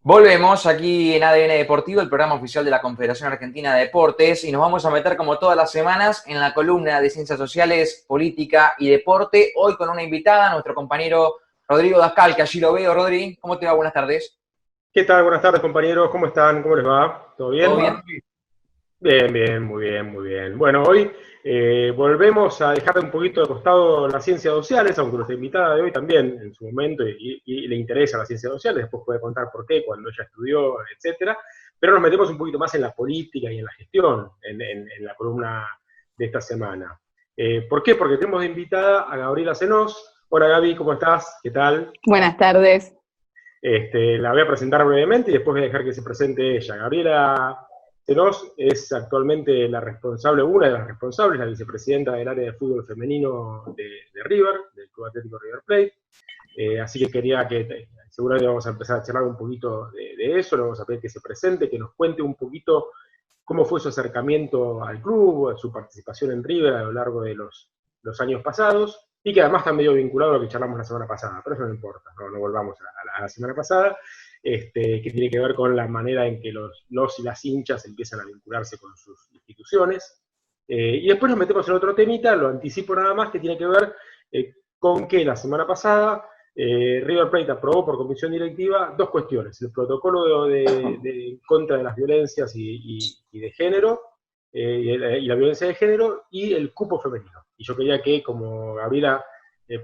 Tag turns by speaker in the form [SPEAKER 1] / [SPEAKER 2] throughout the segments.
[SPEAKER 1] Volvemos aquí en ADN Deportivo, el programa oficial de la Confederación Argentina de Deportes, y nos vamos a meter como todas las semanas en la columna de Ciencias Sociales, Política y Deporte, hoy con una invitada, nuestro compañero Rodrigo Dascal, que allí lo veo. Rodri, ¿cómo te va? Buenas tardes.
[SPEAKER 2] ¿Qué tal? Buenas tardes, compañeros. ¿Cómo están? ¿Cómo les va? ¿Todo
[SPEAKER 1] ¿Todo
[SPEAKER 2] bien?
[SPEAKER 1] bien?
[SPEAKER 2] Bien, bien, muy bien, muy bien. Bueno, hoy volvemos a dejar un poquito de costado las ciencias sociales, aunque nuestra invitada de hoy también en su momento y le interesa las ciencias sociales, después puede contar por qué, cuando ella estudió, etcétera. Pero nos metemos un poquito más en la política y en la gestión en la columna de esta semana. ¿Por qué? Porque tenemos de invitada a Gabriela Zenós. Hola Gaby, ¿cómo estás? ¿Qué tal?
[SPEAKER 3] Buenas tardes.
[SPEAKER 2] La voy a presentar brevemente y después voy a dejar que se presente ella. Gabriela Zenós es actualmente una de las responsables, la vicepresidenta del área de fútbol femenino de River, del Club Atlético River Plate. Así que quería seguramente vamos a empezar a charlar un poquito de eso, le vamos a pedir que se presente, que nos cuente un poquito cómo fue su acercamiento al club, su participación en River a lo largo de los años pasados, y que además está medio vinculado a lo que charlamos la semana pasada, pero eso no importa, no volvamos a la semana pasada, que tiene que ver con la manera en que los y las hinchas empiezan a vincularse con sus instituciones. Y después nos metemos en otro temita, lo anticipo nada más, que tiene que ver con que la semana pasada River Plate aprobó por comisión directiva dos cuestiones: el protocolo de contra de las violencias y de género, y la violencia de género, y el cupo femenino. Y yo quería que, como Gabriela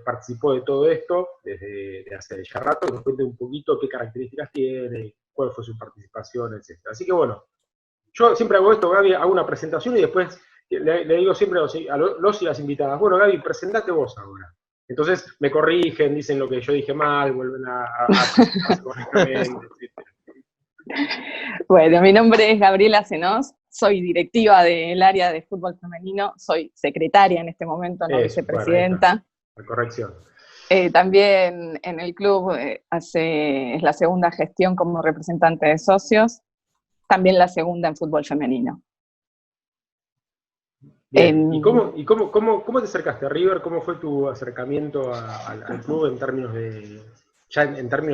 [SPEAKER 2] participó de todo esto desde hace ya rato, nos cuente un poquito qué características tiene, cuál fue su participación, etc. Así que bueno, yo siempre hago esto, Gaby, hago una presentación y después le digo siempre a los y las invitadas: bueno, Gaby, presentate vos ahora. Entonces me corrigen, dicen lo que yo dije mal, vuelven a presentarse correctamente, etc.
[SPEAKER 3] Bueno, mi nombre es Gabriela Zenós, soy directiva del área de fútbol femenino, soy secretaria en este momento, no
[SPEAKER 2] Eso, bueno, ahí está,
[SPEAKER 3] vicepresidenta.
[SPEAKER 2] la corrección.
[SPEAKER 3] También en el club es la segunda gestión como representante de socios, también la segunda en fútbol femenino.
[SPEAKER 2] Bien, ¿y cómo te acercaste a River? ¿Cómo fue tu acercamiento al club en términos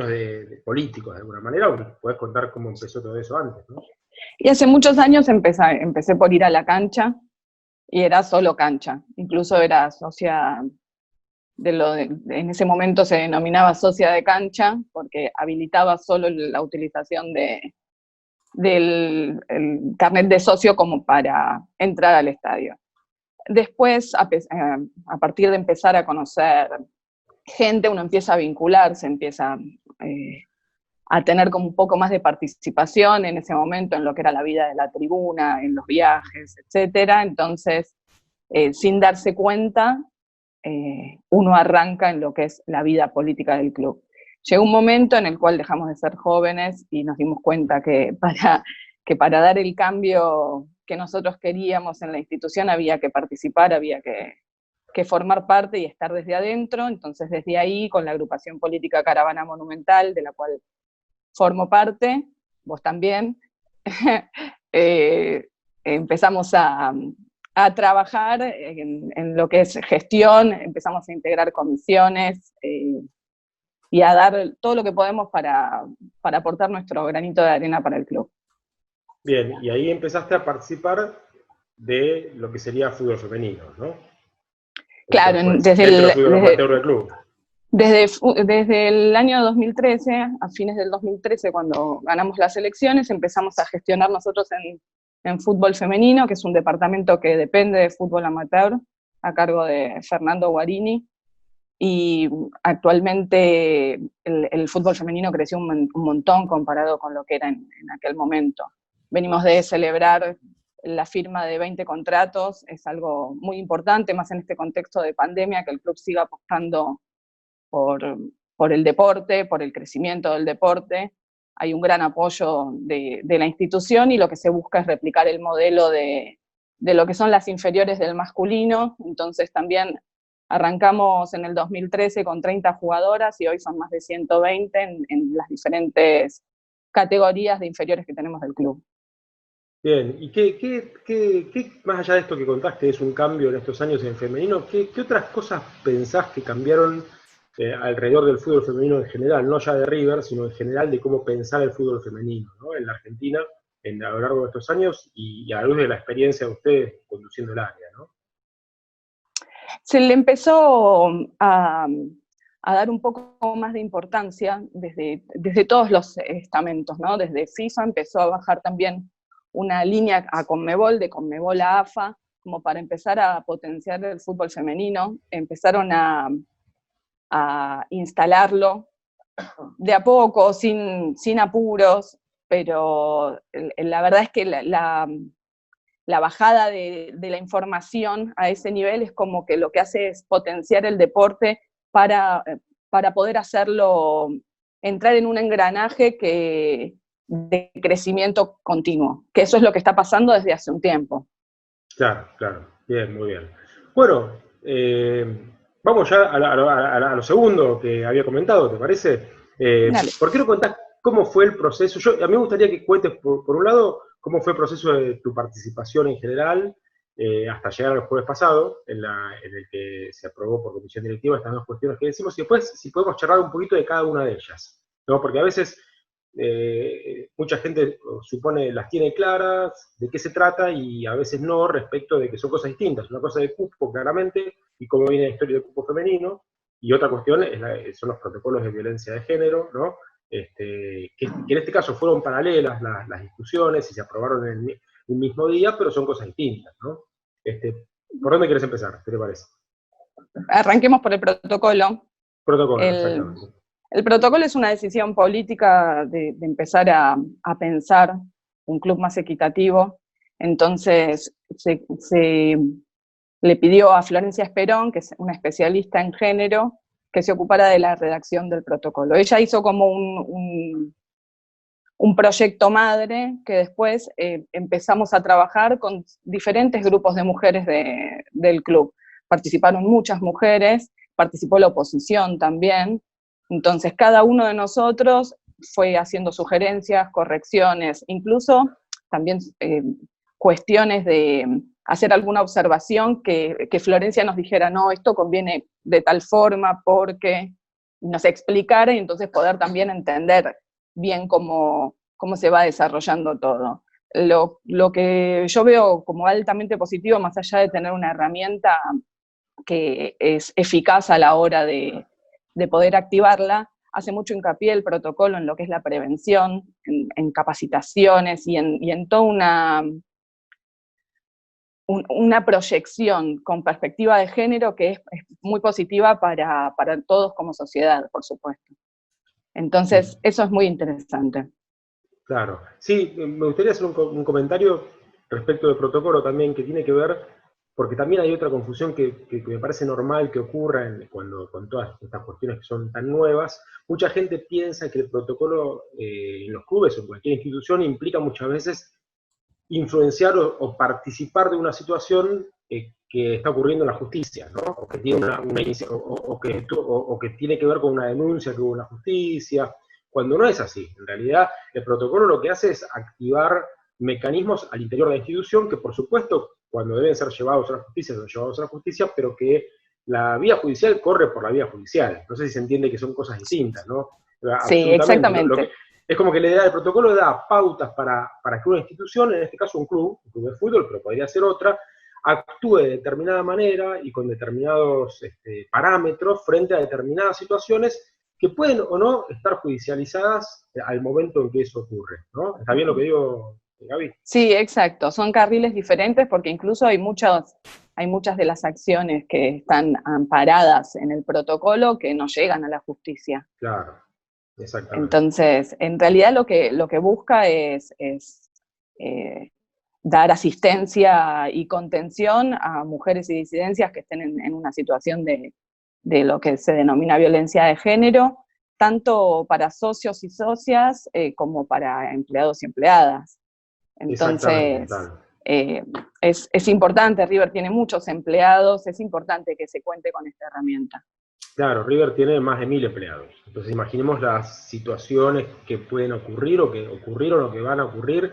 [SPEAKER 2] de políticos, de alguna manera? O podés contar cómo empezó todo eso antes, ¿no?
[SPEAKER 3] Y hace muchos años empecé por ir a la cancha, y era solo cancha, incluso era socia en ese momento se denominaba socia de cancha, porque habilitaba solo la utilización del el carnet de socio como para entrar al estadio. Después, a partir de empezar a conocer gente, uno empieza a vincularse, empieza a tener como un poco más de participación en ese momento en lo que era la vida de la tribuna, en los viajes, etcétera. Entonces, sin darse cuenta, uno arranca en lo que es la vida política del club. Llegó un momento en el cual dejamos de ser jóvenes y nos dimos cuenta que para dar el cambio que nosotros queríamos en la institución había que participar, había que formar parte y estar desde adentro. Entonces, desde ahí, con la agrupación política Caravana Monumental, de la cual formo parte, vos también, empezamos a trabajar en lo que es gestión, empezamos a integrar comisiones y a dar todo lo que podemos para aportar nuestro granito de arena para el club.
[SPEAKER 2] Bien, y ahí empezaste a participar de lo que sería fútbol femenino, ¿no?
[SPEAKER 3] Claro,
[SPEAKER 2] dentro del fútbol amateur del club.
[SPEAKER 3] Desde el año 2013, a fines del 2013, cuando ganamos las elecciones, empezamos a gestionar nosotros en fútbol femenino, que es un departamento que depende de fútbol amateur, a cargo de Fernando Guarini, y actualmente el fútbol femenino creció un montón comparado con lo que era en aquel momento. Venimos de celebrar la firma de 20 contratos, es algo muy importante, más en este contexto de pandemia, que el club siga apostando por el deporte, por el crecimiento del deporte. Hay un gran apoyo de la institución y lo que se busca es replicar el modelo de lo que son las inferiores del masculino. Entonces también arrancamos en el 2013 con 30 jugadoras y hoy son más de 120 en las diferentes categorías de inferiores que tenemos del club.
[SPEAKER 2] Bien, y más allá de esto que contaste, es un cambio en estos años en femenino, ¿qué otras cosas pensás que cambiaron alrededor del fútbol femenino en general, no ya de River, sino en general de cómo pensar el fútbol femenino, ¿no? En la Argentina a lo largo de estos años y a la luz de la experiencia de ustedes conduciendo el área, ¿no?
[SPEAKER 3] Se le empezó a dar un poco más de importancia desde todos los estamentos, ¿no? Desde FIFA empezó a bajar también una línea a Conmebol, de Conmebol a AFA, como para empezar a potenciar el fútbol femenino. Empezaron a instalarlo de a poco, sin apuros, pero la verdad es que la bajada de la información a ese nivel es como que lo que hace es potenciar el deporte para poder hacerlo entrar en un engranaje de crecimiento continuo, que eso es lo que está pasando desde hace un tiempo.
[SPEAKER 2] Claro, claro, bien, muy bien. Bueno, vamos ya a lo segundo que había comentado, ¿te parece? ¿Por qué no contás cómo fue el proceso? A mí me gustaría que cuentes, por un lado, cómo fue el proceso de tu participación en general, hasta llegar al jueves pasado, en el que se aprobó por comisión directiva estas dos cuestiones que decimos, y después si podemos charlar un poquito de cada una de ellas, ¿no? Porque a veces mucha gente supone las tiene claras, de qué se trata, y a veces no, respecto de que son cosas distintas. Una cosa de cupo, claramente, y cómo viene la historia del cupo femenino, y otra cuestión son los protocolos de violencia de género, ¿no? Que en este caso fueron paralelas las discusiones y se aprobaron en el mismo día, pero son cosas distintas, ¿no? ¿Por dónde quieres empezar? ¿Qué te parece?
[SPEAKER 3] Arranquemos por el protocolo.
[SPEAKER 2] Protocolo, exactamente.
[SPEAKER 3] El protocolo es una decisión política de empezar a pensar un club más equitativo. Entonces se le pidió a Florencia Esperón, que es una especialista en género, que se ocupara de la redacción del protocolo. Ella hizo como un proyecto madre que después empezamos a trabajar con diferentes grupos de mujeres del club. Participaron muchas mujeres, participó la oposición también. Entonces cada uno de nosotros fue haciendo sugerencias, correcciones, incluso también cuestiones de hacer alguna observación que Florencia nos dijera, no, esto conviene de tal forma, porque nos explicara, y entonces poder también entender bien cómo se va desarrollando todo. Lo que yo veo como altamente positivo, más allá de tener una herramienta que es eficaz a la hora de poder activarla, hace mucho hincapié el protocolo en lo que es la prevención, en capacitaciones y en toda una proyección con perspectiva de género que es muy positiva para todos como sociedad, por supuesto. Entonces, eso es muy interesante.
[SPEAKER 2] Claro. Sí, me gustaría hacer un comentario respecto del protocolo también, que tiene que ver, porque también hay otra confusión que me parece normal que ocurra con todas estas cuestiones que son tan nuevas. Mucha gente piensa que el protocolo en los clubes o en cualquier institución implica muchas veces influenciar o participar de una situación que está ocurriendo en la justicia, ¿no? O que tiene o que tiene que ver con una denuncia que hubo en la justicia, cuando no es así. En realidad, el protocolo lo que hace es activar mecanismos al interior de la institución que, por supuesto, cuando deben ser llevados a la justicia, son llevados a la justicia, pero que la vía judicial corre por la vía judicial. No sé si se entiende que son cosas distintas, ¿no?
[SPEAKER 3] Sí, exactamente.
[SPEAKER 2] Es como que el protocolo da pautas para que una institución, en este caso un club de fútbol, pero podría ser otra, actúe de determinada manera y con determinados parámetros frente a determinadas situaciones que pueden o no estar judicializadas al momento en que eso ocurre, ¿no? ¿Está bien lo que digo, Gaby?
[SPEAKER 3] Sí, exacto. Son carriles diferentes porque incluso hay muchas de las acciones que están amparadas en el protocolo que no llegan a la justicia.
[SPEAKER 2] Claro, exactamente.
[SPEAKER 3] Entonces, en realidad lo que busca es dar asistencia y contención a mujeres y disidencias que estén en una situación de lo que se denomina violencia de género, tanto para socios y socias como para empleados y empleadas. Entonces, es importante, River tiene muchos empleados, es importante que se cuente con esta herramienta.
[SPEAKER 2] Claro, River tiene más de 1000 empleados. Entonces imaginemos las situaciones que pueden ocurrir o que ocurrieron o que van a ocurrir.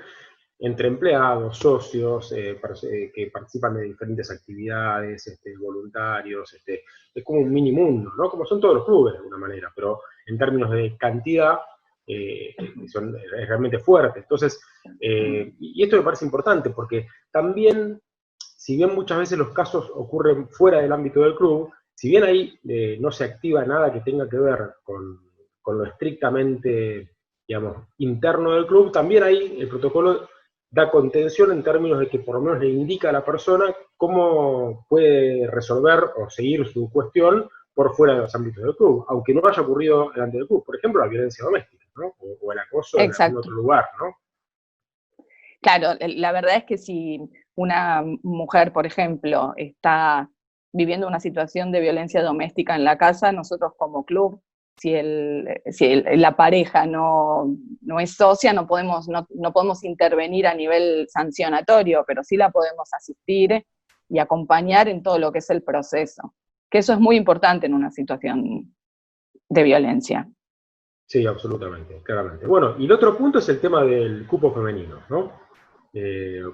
[SPEAKER 2] entre empleados, socios, que participan de diferentes actividades, voluntarios, es como un mini mundo, ¿no? Como son todos los clubes de alguna manera, pero en términos de cantidad es realmente fuerte. Entonces, y esto me parece importante porque también, si bien muchas veces los casos ocurren fuera del ámbito del club, si bien ahí no se activa nada que tenga que ver con lo estrictamente, digamos, interno del club, también ahí el protocolo da contención en términos de que por lo menos le indica a la persona cómo puede resolver o seguir su cuestión por fuera de los ámbitos del club, aunque no haya ocurrido delante del club. Por ejemplo, la violencia doméstica, ¿no? O el acoso en algún otro lugar, ¿no?
[SPEAKER 3] Claro, la verdad es que si una mujer, por ejemplo, está viviendo una situación de violencia doméstica en la casa, nosotros como club, si la pareja no es socia, no podemos intervenir a nivel sancionatorio, pero sí la podemos asistir y acompañar en todo lo que es el proceso, que eso es muy importante en una situación de violencia.
[SPEAKER 2] Sí, absolutamente, claramente. Bueno, y el otro punto es el tema del cupo femenino, ¿no?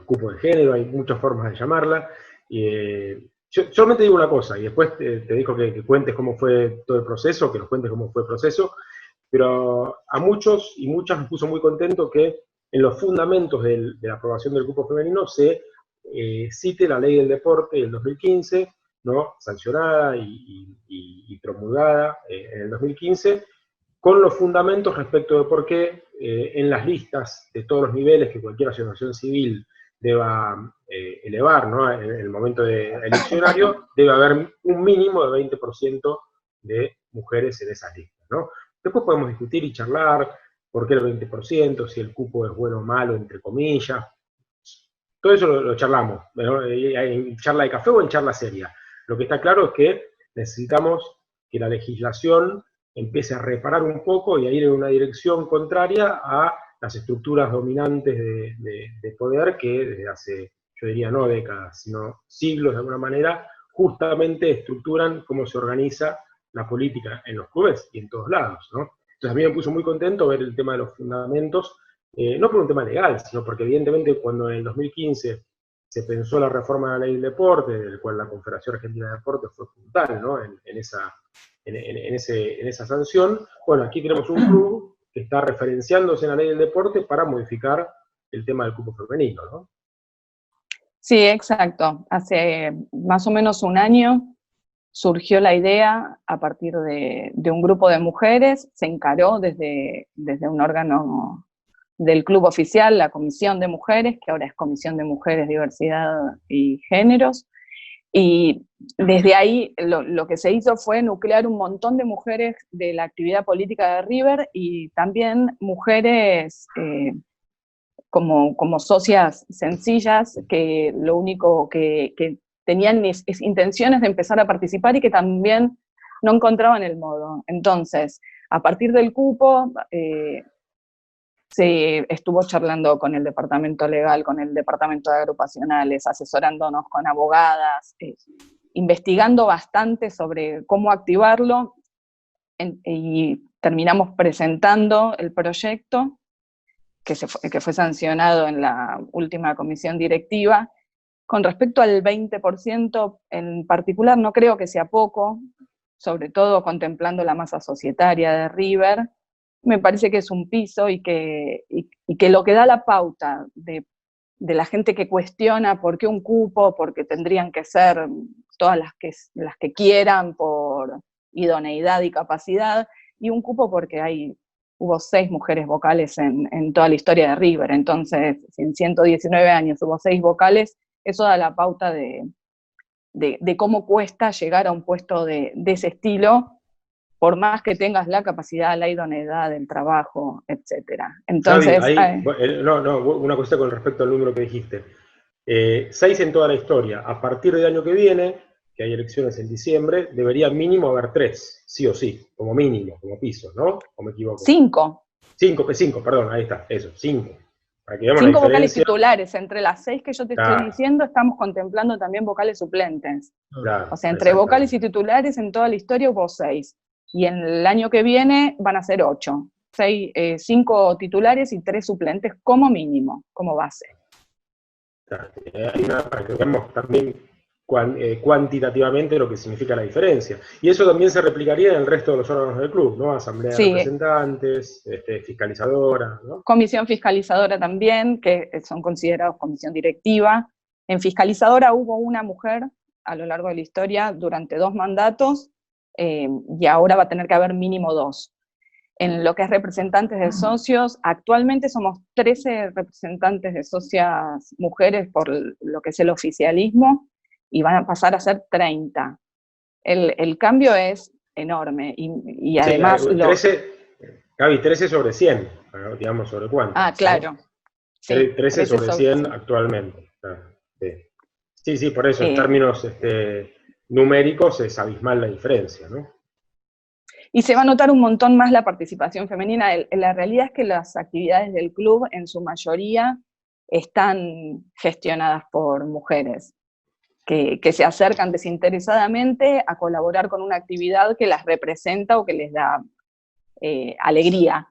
[SPEAKER 2] Cupo de género, hay muchas formas de llamarla. Yo solamente digo una cosa, y después te digo que cuentes cómo fue todo el proceso, que nos cuentes cómo fue el proceso, pero a muchos y muchas nos puso muy contento que en los fundamentos de la aprobación del cupo femenino se cite la ley del deporte del 2015, ¿no? Sancionada y promulgada en el 2015, con los fundamentos respecto de por qué en las listas de todos los niveles que cualquier asociación civil deba elevar, ¿no? En el momento eleccionario, debe haber un mínimo de 20% de mujeres en esas listas, ¿no? Después podemos discutir y charlar por qué el 20%, si el cupo es bueno o malo, entre comillas. Todo eso lo charlamos, ¿no? En charla de café o en charla seria. Lo que está claro es que necesitamos que la legislación empiece a reparar un poco y a ir en una dirección contraria a las estructuras dominantes de poder que desde hace, yo diría no décadas, sino siglos de alguna manera, justamente estructuran cómo se organiza la política en los clubes y en todos lados, ¿no? Entonces a mí me puso muy contento ver el tema de los fundamentos, no por un tema legal, sino porque evidentemente cuando en el 2015 se pensó la reforma de la ley del deporte, del cual la Confederación Argentina de Deportes fue fundamental, ¿no? en esa sanción. Bueno, aquí tenemos un club que está referenciándose en la ley del deporte para modificar el tema del cupo femenino, ¿no?
[SPEAKER 3] Sí, exacto. Hace más o menos un año surgió la idea a partir de un grupo de mujeres, se encaró desde un órgano del club oficial, la Comisión de Mujeres, que ahora es Comisión de Mujeres, Diversidad y Géneros, y desde ahí lo que se hizo fue nuclear un montón de mujeres de la actividad política de River y también mujeres como socias sencillas que lo único que tenían es intenciones de empezar a participar y que también no encontraban el modo. Entonces, a partir del cupo, se estuvo charlando con el departamento legal, con el departamento de agrupacionales, asesorándonos con abogadas, investigando bastante sobre cómo activarlo, y terminamos presentando el proyecto que fue sancionado en la última comisión directiva. Con respecto al 20% en particular, no creo que sea poco, sobre todo contemplando la masa societaria de River. Me parece que es un piso y que lo que da la pauta de la gente que cuestiona por qué un cupo, porque tendrían que ser todas las que quieran por idoneidad y capacidad, y un cupo porque hubo 6 mujeres vocales en toda la historia de River. Entonces, si en 119 años hubo 6 vocales, eso da la pauta de cómo cuesta llegar a un puesto de ese estilo, por más que tengas la capacidad, la idoneidad del trabajo, etc. Entonces,
[SPEAKER 2] Javi, una cosa con respecto al número que dijiste. 6 en toda la historia. A partir del año que viene, que hay elecciones en diciembre, debería mínimo haber 3, sí o sí, como mínimo, como piso, ¿no? ¿O me equivoco?
[SPEAKER 3] 5.
[SPEAKER 2] 5, perdón, ahí está, eso, 5. Para que veamos
[SPEAKER 3] 5
[SPEAKER 2] la
[SPEAKER 3] vocales
[SPEAKER 2] diferencia.
[SPEAKER 3] titulares. Entre las 6 que yo te estoy diciendo, estamos contemplando también vocales suplentes.
[SPEAKER 2] Claro,
[SPEAKER 3] o sea, entre vocales y titulares en toda la historia hubo 6. Y en el año que viene van a ser 8. 5 titulares y 3 suplentes como mínimo, como base.
[SPEAKER 2] Para que veamos también cuantitativamente lo que significa la diferencia. Y eso también se replicaría en el resto de los órganos del club, ¿no? Asamblea de
[SPEAKER 3] Sí,
[SPEAKER 2] representantes, fiscalizadora, ¿no?
[SPEAKER 3] comisión fiscalizadora también, que son considerados comisión directiva. En fiscalizadora hubo una mujer a lo largo de la historia durante 2 mandatos, y ahora va a tener que haber mínimo 2. En lo que es representantes de socios, actualmente somos 13 representantes de socias mujeres por lo que es el oficialismo, y van a pasar a ser 30. El cambio es enorme, y además...
[SPEAKER 2] Sí, 13, Gaby, 13 sobre 100, digamos, ¿sobre cuánto?
[SPEAKER 3] Ah, claro. Sí,
[SPEAKER 2] 13 sobre 100 actualmente. Sí, por eso, en términos numéricos es abismal la diferencia, ¿no?
[SPEAKER 3] Y se va a notar un montón más la participación femenina. La realidad es que las actividades del club, en su mayoría, están gestionadas por mujeres, que se acercan desinteresadamente a colaborar con una actividad que las representa o que les da alegría.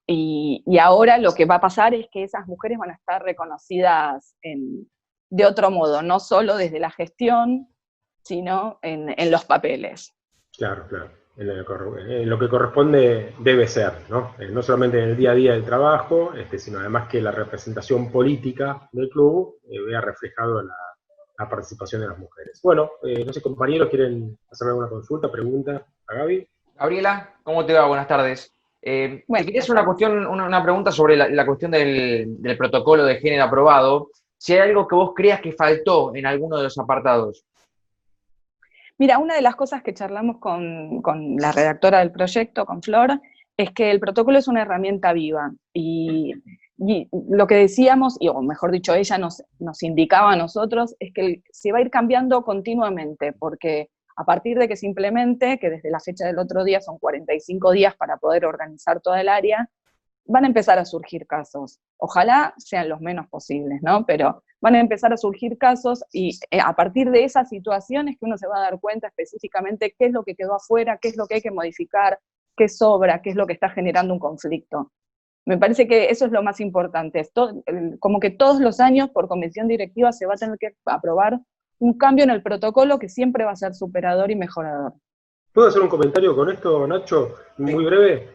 [SPEAKER 3] Y ahora lo que va a pasar es que esas mujeres van a estar reconocidas de otro modo, no solo desde la gestión, sino en los papeles.
[SPEAKER 2] Claro. En lo que corresponde debe ser, ¿no? No solamente en el día a día del trabajo, sino además que la representación política del club vea reflejado la participación de las mujeres. Bueno, no sé, compañeros, ¿quieren hacer alguna consulta, pregunta a Gaby?
[SPEAKER 1] Gabriela, ¿cómo te va? Buenas tardes. Te quería hacer una pregunta sobre la cuestión del protocolo de género aprobado. Si hay algo que vos creas que faltó en alguno de los apartados.
[SPEAKER 3] Mira, una de las cosas que charlamos con la redactora del proyecto, con Flor, es que el protocolo es una herramienta viva, y lo que decíamos, o mejor dicho, ella nos indicaba a nosotros, es que se va a ir cambiando continuamente, porque a partir de que se implemente, que desde la fecha del otro día son 45 días para poder organizar toda el área, van a empezar a surgir casos. Ojalá sean los menos posibles, ¿no? Pero van a empezar a surgir casos, y a partir de esas situaciones que uno se va a dar cuenta específicamente qué es lo que quedó afuera, qué es lo que hay que modificar, qué sobra, qué es lo que está generando un conflicto. Me parece que eso es lo más importante. Como que todos los años, por convención directiva, se va a tener que aprobar un cambio en el protocolo que siempre va a ser superador y mejorador.
[SPEAKER 2] ¿Puedo hacer un comentario con esto, Nacho? Muy breve.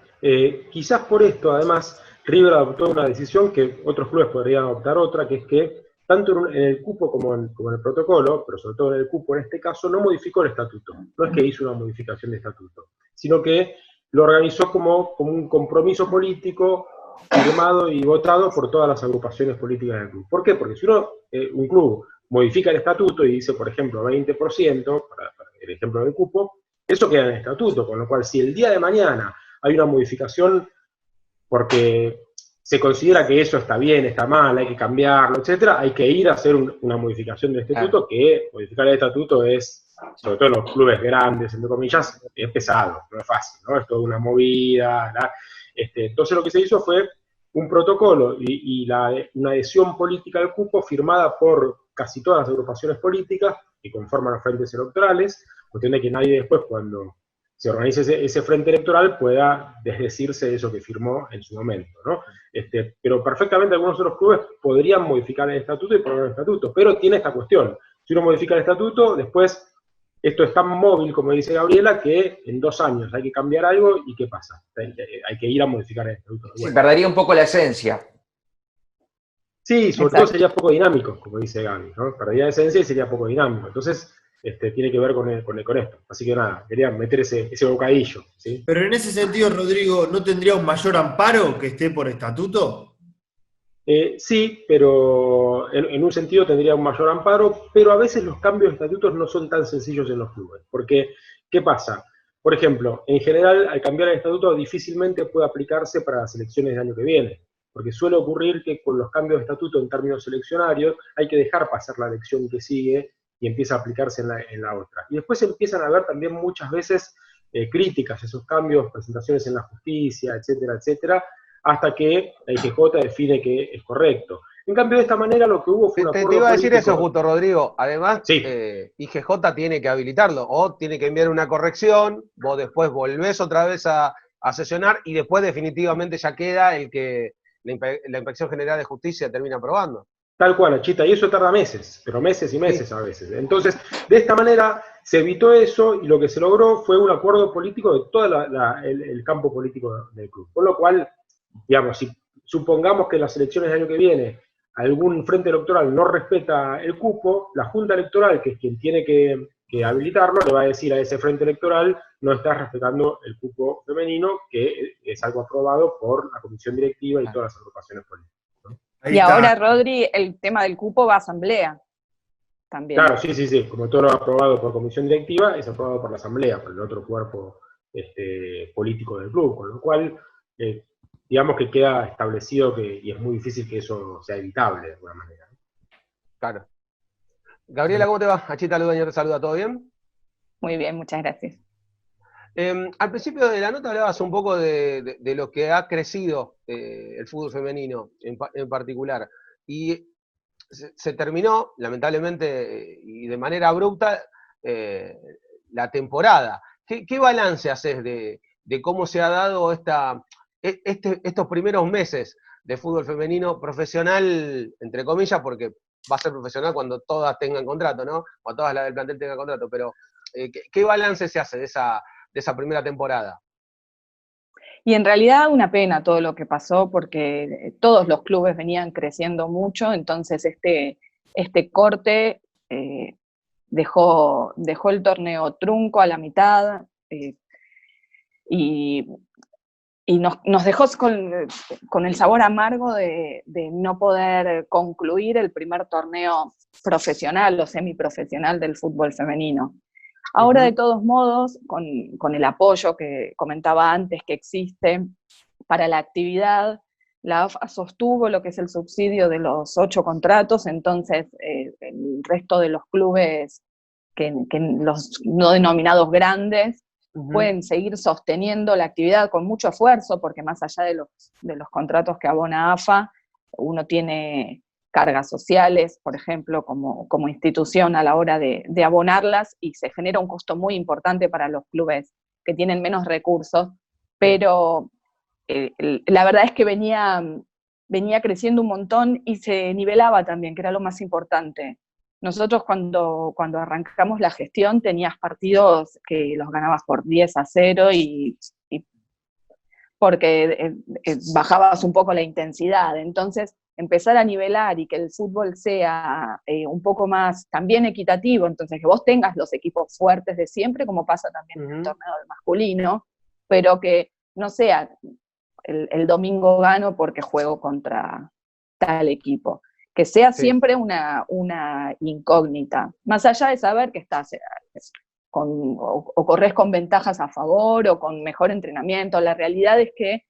[SPEAKER 2] Quizás por esto, además, River adoptó una decisión que otros clubes podrían adoptar otra, que es que tanto en el cupo como en el protocolo, pero sobre todo en el cupo en este caso, no modificó el estatuto. No es que hizo una modificación de estatuto, sino que lo organizó como un compromiso político firmado y votado por todas las agrupaciones políticas del club. ¿Por qué? Porque si un club modifica el estatuto y dice, por ejemplo, 20%, para el ejemplo del cupo, eso queda en el estatuto, con lo cual si el día de mañana hay una modificación porque se considera que eso está bien, está mal, hay que cambiarlo, etcétera, hay que ir a hacer una modificación del estatuto, que modificar el estatuto es, sobre todo en los clubes grandes, entre comillas, es pesado, no es fácil, ¿no? Es toda una movida, entonces lo que se hizo fue un protocolo y una adhesión política al cupo firmada por casi todas las agrupaciones políticas que conforman los frentes electorales, cuestión de que nadie después, cuando se organice ese frente electoral, pueda desdecirse de eso que firmó en su momento, ¿no? Pero perfectamente algunos otros clubes podrían modificar el estatuto y poner el estatuto, pero tiene esta cuestión. Si uno modifica el estatuto, después esto es tan móvil, como dice Gabriela, que en 2 años hay que cambiar algo y ¿qué pasa? Hay que ir a modificar el estatuto.
[SPEAKER 1] Sí, perdería un poco la esencia.
[SPEAKER 2] Sí, sobre todo sería poco dinámico, como dice Gaby, ¿no? Perdería la esencia y sería poco dinámico. Entonces, tiene que ver con esto. Así que nada, quería meter ese bocadillo, ¿sí?
[SPEAKER 4] Pero en ese sentido, Rodrigo, ¿no tendría un mayor amparo que esté por estatuto?
[SPEAKER 2] Sí, pero en un sentido tendría un mayor amparo, pero a veces los cambios de estatutos no son tan sencillos en los clubes. Porque, ¿qué pasa? Por ejemplo, en general, al cambiar el estatuto difícilmente puede aplicarse para las elecciones del año que viene. Porque suele ocurrir que con los cambios de estatuto en términos eleccionarios hay que dejar pasar la elección que sigue y empieza a aplicarse en la otra. Y después empiezan a haber también muchas veces críticas a esos cambios, presentaciones en la justicia, etcétera, etcétera, hasta que la IGJ define que es correcto. En cambio, de esta manera lo que hubo fue un acuerdo
[SPEAKER 5] Te iba a decir
[SPEAKER 2] político.
[SPEAKER 5] eso justo, Rodrigo. Además,
[SPEAKER 2] Sí.
[SPEAKER 5] IGJ tiene que habilitarlo, o tiene que enviar una corrección, vos después volvés otra vez a sesionar, y después definitivamente ya queda el que la Inspección General de Justicia termina aprobando.
[SPEAKER 2] Tal cual, Achita, y eso tarda meses, pero meses y meses
[SPEAKER 5] Sí.
[SPEAKER 2] a veces. Entonces, de esta manera se evitó eso y lo que se logró fue un acuerdo político de todo el campo político del club. Con lo cual, digamos, si supongamos que en las elecciones del año que viene algún frente electoral no respeta el cupo, la Junta Electoral, que es quien tiene que habilitarlo, le va a decir a ese frente electoral, no estás respetando el cupo femenino, que es algo aprobado por la comisión directiva y
[SPEAKER 1] Claro.
[SPEAKER 2] todas las agrupaciones políticas.
[SPEAKER 4] Ahí
[SPEAKER 3] Y
[SPEAKER 4] está.
[SPEAKER 3] ahora, Rodri, el tema del cupo va a asamblea también.
[SPEAKER 2] Claro, sí, sí, sí. Como todo lo aprobado por comisión directiva, es aprobado por la asamblea, por el otro cuerpo político del club, con lo cual, digamos que queda establecido y es muy difícil que eso sea evitable de alguna manera.
[SPEAKER 5] Claro. Gabriela, ¿cómo te va? Achita Ludueña te saluda, ¿todo bien?
[SPEAKER 3] Muy bien, muchas gracias.
[SPEAKER 5] Al principio de la nota hablabas un poco de lo que ha crecido el fútbol femenino en particular. Y se terminó, lamentablemente, y de manera abrupta, la temporada. ¿Qué balance haces de cómo se ha dado estos primeros meses de fútbol femenino profesional, entre comillas, porque va a ser profesional cuando todas tengan contrato, ¿no? O todas las del plantel tengan contrato, pero ¿qué balance se hace de esa primera temporada?
[SPEAKER 3] Y en realidad una pena todo lo que pasó porque todos los clubes venían creciendo mucho, entonces este corte dejó el torneo trunco a la mitad y, y nos dejó con el sabor amargo de no poder concluir el primer torneo profesional o semiprofesional del fútbol femenino. Ahora, de todos modos, con el apoyo que comentaba antes que existe para la actividad, la AFA sostuvo lo que es el subsidio de los 8 contratos, entonces el resto de los clubes, que los no denominados grandes, pueden seguir sosteniendo la actividad con mucho esfuerzo, porque más allá de los contratos que abona AFA, uno tiene cargas sociales, por ejemplo, como institución a la hora de abonarlas, y se genera un costo muy importante para los clubes que tienen menos recursos, pero la verdad es que venía creciendo un montón y se nivelaba también, que era lo más importante. Nosotros cuando arrancamos la gestión tenías partidos que los ganabas por 10-0 y porque bajabas un poco la intensidad. Entonces, empezar a nivelar y que el fútbol sea un poco más también equitativo, entonces que vos tengas los equipos fuertes de siempre, como pasa también en el torneo del masculino, pero que no sea el domingo gano porque juego contra tal equipo. Que sea siempre una incógnita, más allá de saber que estás o corres con ventajas a favor o con mejor entrenamiento. La realidad es que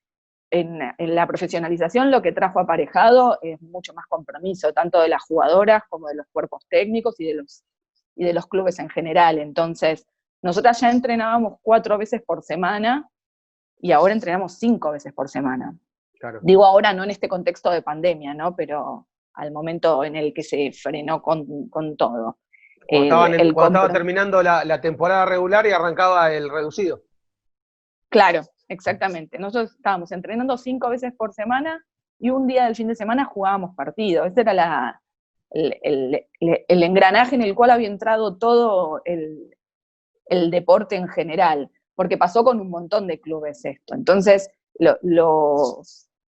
[SPEAKER 3] en la profesionalización lo que trajo aparejado es mucho más compromiso, tanto de las jugadoras como de los cuerpos técnicos y de los clubes en general. Entonces, nosotras ya entrenábamos 4 veces por semana y ahora entrenamos 5 veces por semana. Claro. Digo ahora no en este contexto de pandemia, ¿no? Pero al momento en el que se frenó con todo.
[SPEAKER 5] Cuando estaba terminando la temporada regular y arrancaba el reducido.
[SPEAKER 3] Claro, exactamente. Nosotros estábamos entrenando 5 veces por semana y un día del fin de semana jugábamos partido. Ese era el engranaje en el cual había entrado todo el deporte en general, porque pasó con un montón de clubes esto. Entonces,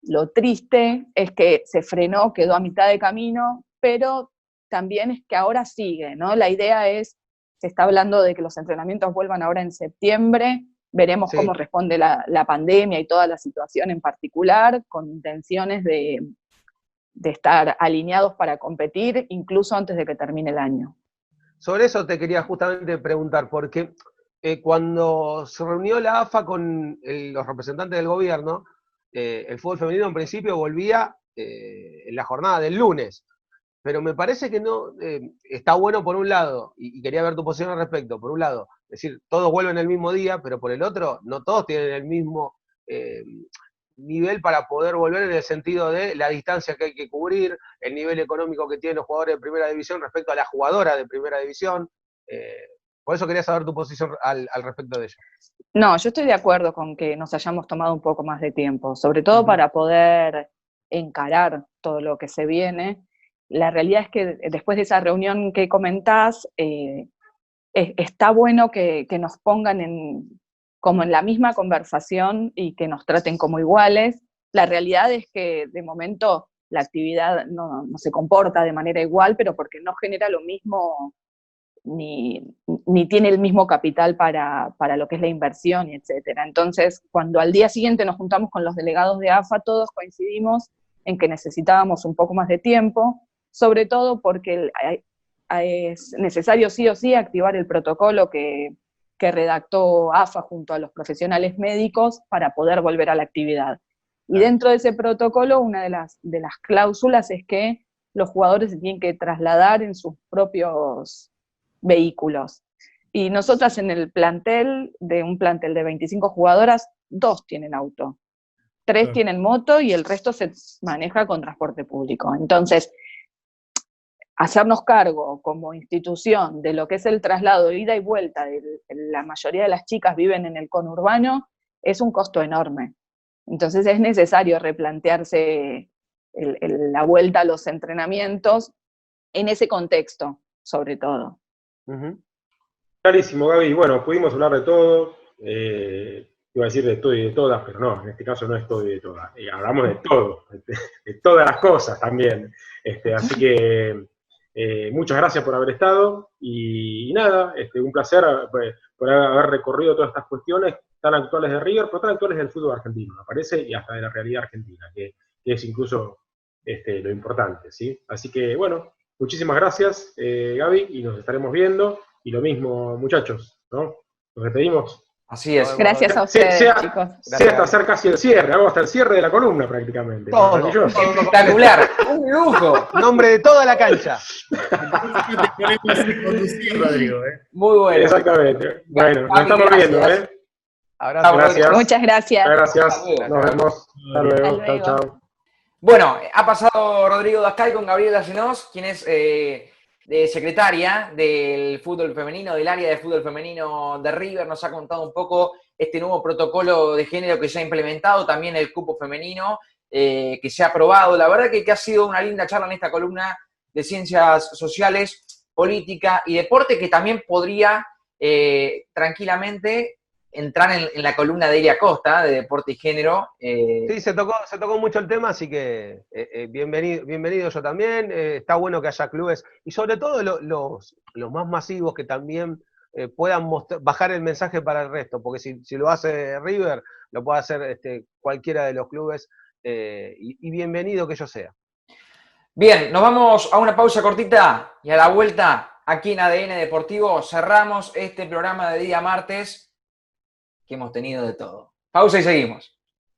[SPEAKER 3] lo triste es que se frenó, quedó a mitad de camino, pero también es que ahora sigue, ¿no? La idea es, se está hablando de que los entrenamientos vuelvan ahora en septiembre, veremos cómo responde la pandemia y toda la situación en particular, con intenciones de estar alineados para competir, incluso antes de que termine el año.
[SPEAKER 5] Sobre eso te quería justamente preguntar, porque cuando se reunió la AFA con los representantes del gobierno, el fútbol femenino en principio volvía en la jornada del lunes, pero me parece que no está bueno por un lado, y quería ver tu posición al respecto, por un lado, es decir, todos vuelven el mismo día, pero por el otro, no todos tienen el mismo nivel para poder volver en el sentido de la distancia que hay que cubrir, el nivel económico que tienen los jugadores de primera división respecto a la jugadora de primera división. Por eso quería saber tu posición al respecto de ello.
[SPEAKER 3] No, yo estoy de acuerdo con que nos hayamos tomado un poco más de tiempo, sobre todo para poder encarar todo lo que se viene. la realidad es que después de esa reunión que comentás, está bueno que nos pongan como en la misma conversación y que nos traten como iguales. La realidad es que de momento la actividad no se comporta de manera igual, pero porque no genera lo mismo, ni tiene el mismo capital para lo que es la inversión, y etcétera. Entonces, cuando al día siguiente nos juntamos con los delegados de AFA, todos coincidimos en que necesitábamos un poco más de tiempo, sobre todo porque es necesario sí o sí activar el protocolo que redactó AFA junto a los profesionales médicos para poder volver a la actividad. Y dentro de ese protocolo, una de las cláusulas es que los jugadores se tienen que trasladar en sus propios vehículos. Y nosotras en el plantel, de un plantel de 25 jugadoras, 2 tienen auto, 3 tienen moto y el resto se maneja con transporte público. Entonces, hacernos cargo como institución de lo que es el traslado de ida y vuelta, la mayoría de las chicas viven en el conurbano, es un costo enorme. Entonces es necesario replantearse la vuelta a los entrenamientos en ese contexto, sobre todo.
[SPEAKER 2] Clarísimo, Gaby. Bueno, pudimos hablar de todo. Iba a decir de todo y de todas, pero no, en este caso no es todo y de todas. Hablamos de todo, de todas las cosas también. Así que muchas gracias por haber estado y nada, un placer por haber recorrido todas estas cuestiones tan actuales de River, pero tan actuales del fútbol argentino, me parece, y hasta de la realidad argentina, que es incluso lo importante, ¿sí? Así que, bueno, muchísimas gracias, Gaby, y nos estaremos viendo. Y lo mismo, muchachos, ¿no? Nos despedimos.
[SPEAKER 1] Así es.
[SPEAKER 3] Gracias a ustedes, chicos.
[SPEAKER 2] Sea hasta hacer casi el cierre, hago hasta el cierre de la columna prácticamente.
[SPEAKER 5] Todo.
[SPEAKER 1] Espectacular. Un lujo.
[SPEAKER 5] Nombre de toda la cancha.
[SPEAKER 4] Rodrigo,
[SPEAKER 1] Muy bueno.
[SPEAKER 2] Exactamente. Bueno, nos
[SPEAKER 1] Gaby,
[SPEAKER 2] estamos viendo,
[SPEAKER 1] gracias.
[SPEAKER 5] Abrazo.
[SPEAKER 2] Gracias.
[SPEAKER 3] Muchas gracias.
[SPEAKER 2] Gracias. Nos vemos. Hasta luego.
[SPEAKER 3] Hasta luego.
[SPEAKER 2] Chao, chao.
[SPEAKER 1] Bueno, ha pasado Rodrigo Dascal con Gabriela Llanos, quien es secretaria del fútbol femenino, del área de fútbol femenino de River. Nos ha contado un poco este nuevo protocolo de género que se ha implementado, también el cupo femenino que se ha aprobado. La verdad que ha sido una linda charla en esta columna de Ciencias Sociales, Política y Deporte, que también podría tranquilamente entrar en la columna de Elia Costa, de Deporte y Género.
[SPEAKER 5] Sí, se tocó mucho el tema, así que bienvenido yo también. Está bueno que haya clubes, y sobre todo los más masivos que también puedan bajar el mensaje para el resto, porque si lo hace River, lo puede hacer cualquiera de los clubes, y bienvenido que yo sea.
[SPEAKER 1] Bien, nos vamos a una pausa cortita y a la vuelta, aquí en ADN Deportivo, cerramos este programa de día martes, que hemos tenido de todo. Pausa y seguimos.